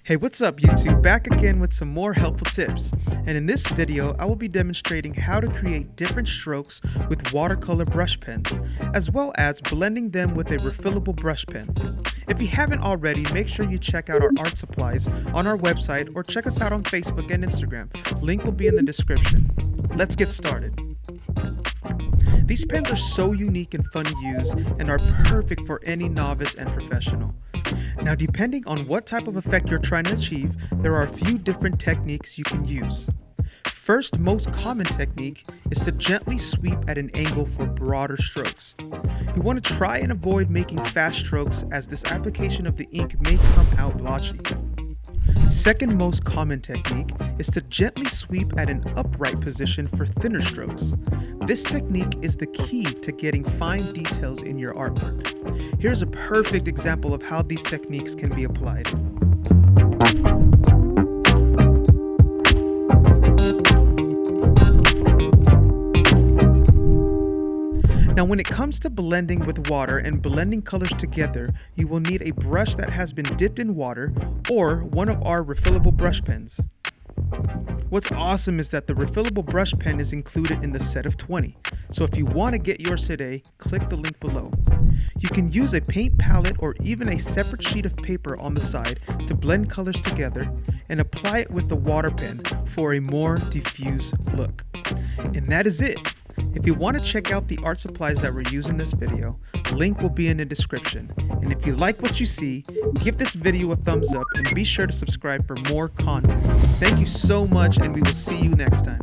Hey, what's up YouTube? Back again with some more helpful tips. And in this video, I will be demonstrating how to create different strokes with watercolor brush pens, as well as blending them with a refillable brush pen. If you haven't already, make sure you check out our art supplies on our website or check us out on Facebook and Instagram. Link will be in the description. Let's get started. These pens are so unique and fun to use and are perfect for any novice and professional. Now, depending on what type of effect you're trying to achieve, there are a few different techniques you can use. First, most common technique is to gently sweep at an angle for broader strokes. You want to try and avoid making fast strokes, as this application of the ink may come out blotchy. Second most common technique is to gently sweep at an upright position for thinner strokes. This technique is the key to getting fine details in your artwork. Here's a perfect example of how these techniques can be applied. Now, when it comes to blending with water and blending colors together, you will need a brush that has been dipped in water or one of our refillable brush pens. What's awesome is that the refillable brush pen is included in the set of 20. So if you want to get yours today, click the link below. You can use a paint palette or even a separate sheet of paper on the side to blend colors together and apply it with the water pen for a more diffuse look. And that is it. If you want to check out the art supplies that were used in this video, link will be in the description. And if you like what you see, give this video a thumbs up and be sure to subscribe for more content. Thank you so much, and we will see you next time.